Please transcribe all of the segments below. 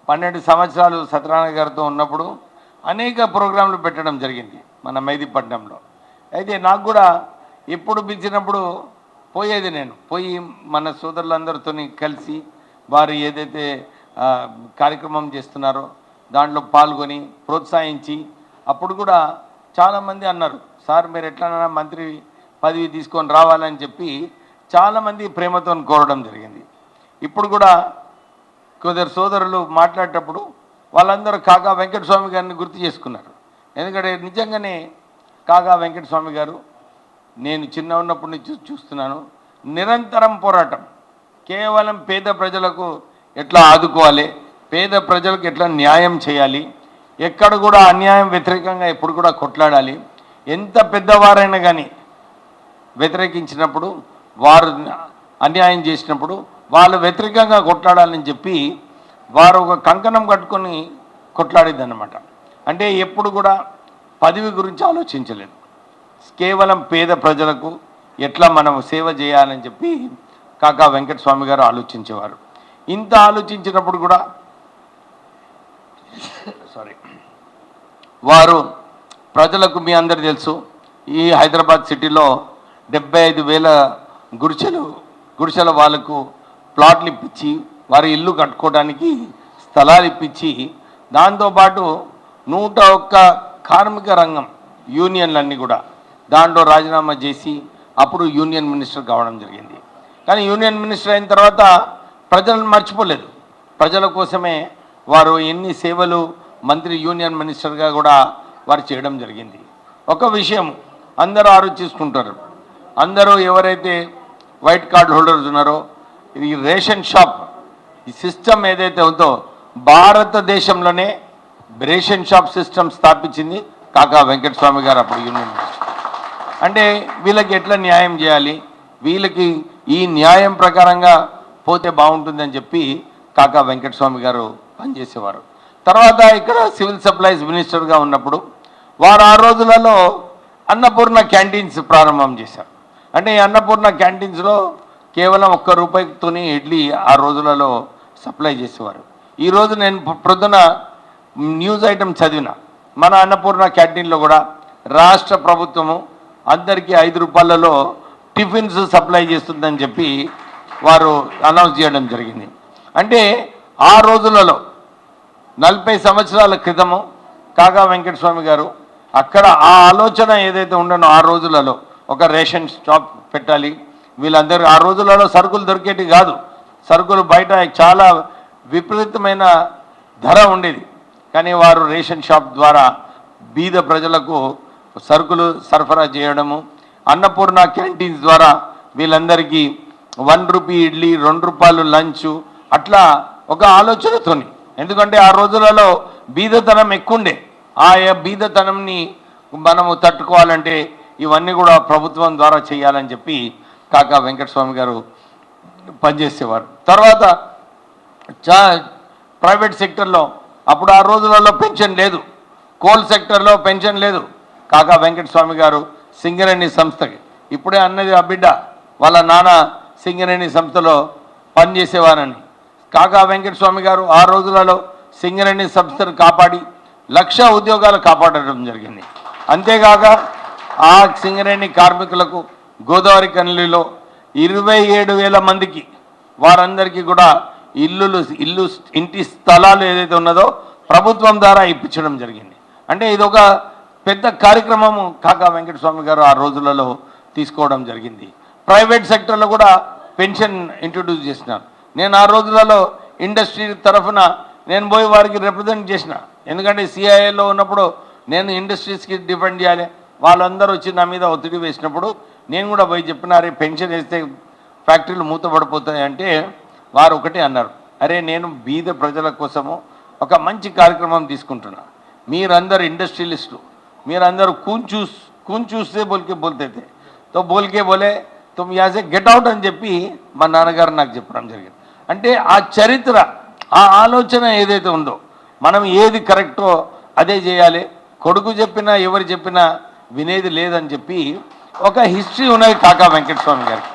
12 సంవత్సరాలు సత్యనారాయణ గారితో ఉన్నప్పుడు అనేక ప్రోగ్రాంలు పెట్టడం జరిగింది మన మెహదీపట్నంలో. అయితే నాకు కూడా ఎప్పుడు పిలిచినప్పుడు పోయేది, నేను పోయి మన సోదరులందరితో కలిసి వారు ఏదైతే కార్యక్రమం చేస్తున్నారో దాంట్లో పాల్గొని ప్రోత్సహించి, అప్పుడు కూడా చాలామంది అన్నారు, సార్ మీరు ఎట్లన్నా మంత్రి పదవి తీసుకొని రావాలని చెప్పి చాలామంది ప్రేమతో కోరడం జరిగింది. ఇప్పుడు కూడా కొందరు సోదరులు మాట్లాడేటప్పుడు వాళ్ళందరూ కాకా వెంకటస్వామి గారిని గుర్తు చేసుకున్నారు. ఎందుకంటే నిజంగానే కాకా వెంకటస్వామి గారు నేను చిన్న ఉన్నప్పటి నుంచి చూస్తున్నాను, నిరంతరం పోరాటం. కేవలం పేద ప్రజలకు ఎట్లా ఆదుకోవాలి, పేద ప్రజలకు ఎట్లా న్యాయం చేయాలి, ఎక్కడ కూడా అన్యాయం వ్యతిరేకంగా ఎప్పుడు కూడా కొట్లాడాలి. ఎంత పెద్దవారైనా కానీ వ్యతిరేకించినప్పుడు, వారు అన్యాయం చేసినప్పుడు వాళ్ళు వ్యతిరేకంగా కొట్లాడాలని చెప్పి వారు ఒక కంకణం కట్టుకొని కొట్లాడేదన్నమాట. అంటే ఎప్పుడు కూడా పదవి గురించి ఆలోచించలేదు, కేవలం పేద ప్రజలకు ఎట్లా మనం సేవ చేయాలని చెప్పి కాకా వెంకటస్వామి గారు ఆలోచించేవారు. ఇంత ఆలోచించినప్పుడు కూడా వారు ప్రజలకు, మీ అందరు తెలుసు, ఈ హైదరాబాద్ సిటీలో 75,000 గుడిసెల వాళ్ళకు ప్లాట్లు ఇప్పించి వారి ఇల్లు కట్టుకోవడానికి స్థలాలు ఇప్పించి, దాంతోపాటు 101 కార్మిక రంగం యూనియన్లన్నీ కూడా దాంట్లో రాజీనామా చేసి అప్పుడు యూనియన్ మినిస్టర్ కావడం జరిగింది. కానీ యూనియన్ మినిస్టర్ అయిన తర్వాత ప్రజలను మర్చిపోలేదు, ప్రజల కోసమే వారు ఎన్ని సేవలు మంత్రి యూనియన్ మినిస్టర్గా కూడా వారు చేయడం జరిగింది. ఒక విషయం అందరూ ఆలోచిస్తుంటారు, అందరూ ఎవరైతే వైట్ కార్డ్ హోల్డర్స్ ఉన్నారో, ఈ రేషన్ షాప్ ఈ సిస్టమ్ ఏదైతే ఉందో భారతదేశంలోనే రేషన్ షాప్ సిస్టమ్ స్థాపించింది కాకా వెంకటస్వామి గారు, అప్పుడు యూనియన్ మినిస్టర్. అంటే వీళ్ళకి ఎట్లా న్యాయం చేయాలి, వీళ్ళకి ఈ న్యాయం ప్రకారంగా పోతే బాగుంటుందని చెప్పి కాకా వెంకటస్వామి గారు పనిచేసేవారు. తర్వాత ఇక్కడ సివిల్ సప్లైస్ మినిస్టర్గా ఉన్నప్పుడు వారు ఆ రోజులలో అన్నపూర్ణ క్యాంటీన్స్ ప్రారంభం చేశారు. అంటే ఈ అన్నపూర్ణ క్యాంటీన్స్లో కేవలం ₹1 ఇడ్లీ ఆ రోజులలో సప్లై చేసేవారు. ఈరోజు నేను ప్రొద్దున న్యూస్ ఐటమ్ చదివిన, మన అన్నపూర్ణ క్యాంటీన్లో కూడా రాష్ట్ర ప్రభుత్వము అందరికీ ₹5 టిఫిన్స్ సప్లై చేస్తుందని చెప్పి వారు అనౌన్స్ చేయడం జరిగింది. అంటే ఆ రోజులలో 40 సంవత్సరాల క్రితము కాకా వెంకటస్వామి గారు అక్కడ ఆ ఆలోచన ఏదైతే ఉండనో, ఆ రోజులలో ఒక రేషన్ షాప్ పెట్టాలి, వీళ్ళందరూ ఆ రోజులలో సరుకులు దొరికేటి కాదు, సరుకులు బయట చాలా విపరీతమైన ధర ఉండేది. కానీ వారు రేషన్ షాప్ ద్వారా బీద ప్రజలకు సరుకులు సరఫరా చేయడము, అన్నపూర్ణ క్యాంటీన్స్ ద్వారా వీళ్ళందరికీ ₹1 ఇడ్లీ, ₹2 లంచ్, అట్లా ఒక ఆలోచనతోని. ఎందుకంటే ఆ రోజులలో బీదతనం ఎక్కువండే, ఆ బీదతనంని మనము తట్టుకోవాలంటే ఇవన్నీ కూడా ప్రభుత్వం ద్వారా చేయాలని చెప్పి కాకా వెంకటస్వామి గారు పనిచేసేవారు. తర్వాత ప్రైవేట్ సెక్టర్లో అప్పుడు ఆ రోజులలో పెన్షన్ లేదు, కోల్ సెక్టర్లో పెన్షన్ లేదు. కాకా వెంకటస్వామి గారు సింగరేణి సంస్థకి, ఇప్పుడే అన్నది ఆ బిడ్డ వాళ్ళ నాన్న సింగరేణి సంస్థలో పనిచేసేవారని. కాకా వెంకటస్వామి గారు ఆ రోజులలో సింగరేణి సంస్థను కాపాడి 1,00,000 ఉద్యోగాలు కాపాడడం జరిగింది. అంతేకాక ఆ సింగరేణి కార్మికులకు గోదావరి కనిలో 27,000 మందికి వారందరికీ కూడా ఇంటి స్థలాలు ఏదైతే ఉన్నదో ప్రభుత్వం ద్వారా ఇప్పించడం జరిగింది. అంటే ఇది ఒక పెద్ద కార్యక్రమము కాకా వెంకటస్వామి గారు ఆ రోజులలో తీసుకోవడం జరిగింది. ప్రైవేట్ సెక్టర్లో కూడా పెన్షన్ ఇంట్రొడ్యూస్ చేసినారు. నేను ఆ రోజులలో ఇండస్ట్రీ తరఫున నేను పోయి వారికి రిప్రజెంట్ చేసిన, ఎందుకంటే సిఐఏలో ఉన్నప్పుడు నేను ఇండస్ట్రీస్కి డిపెండ్ చేయాలి, వాళ్ళందరూ వచ్చి నా మీద ఒత్తిడి వేసినప్పుడు నేను కూడా పోయి చెప్పినారే పెన్షన్ వేస్తే ఫ్యాక్టరీలు మూతపడిపోతాయి అంటే వారు ఒకటే అన్నారు, అరే నేను బీద ప్రజల కోసము ఒక మంచి కార్యక్రమం తీసుకుంటున్నా, మీరందరూ ఇండస్ట్రియలిస్టు, మీరందరూ కూన్ చూస్తే బోల్తే తో బోలే తుమ్ యాసే గెట్ అవుట్ అని చెప్పి మా నాన్నగారు నాకు చెప్పడం జరిగింది. అంటే ఆ చరిత్ర, ఆ ఆలోచన ఏదైతే ఉందో, మనం ఏది కరెక్టో అదే చేయాలి, కొడుకు చెప్పినా ఎవరు చెప్పినా వినేది లేదని చెప్పి ఒక హిస్టరీ ఉన్నది కాకా వెంకటస్వామి గారికి.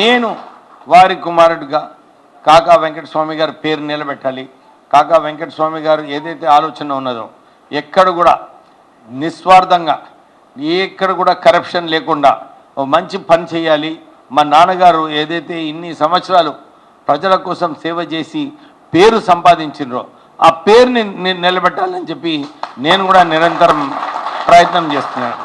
నేను వారి కుమారుడిగా కాకా వెంకటస్వామి గారి పేరు నిలబెట్టాలి, కాకా వెంకటస్వామి గారు ఏదైతే ఆలోచన ఉన్నదో ఎక్కడ కూడా నిస్వార్థంగా ఎక్కడ కూడా కరప్షన్ లేకుండా ఓ మంచి పని చేయాలి. మా నాన్నగారు ఏదైతే ఇన్ని సంవత్సరాలు ప్రజల కోసం సేవ చేసి పేరు సంపాదించినరో ఆ పేరుని నిలబెట్టాలని చెప్పి నేను కూడా నిరంతరం ప్రయత్నం చేస్తున్నాను.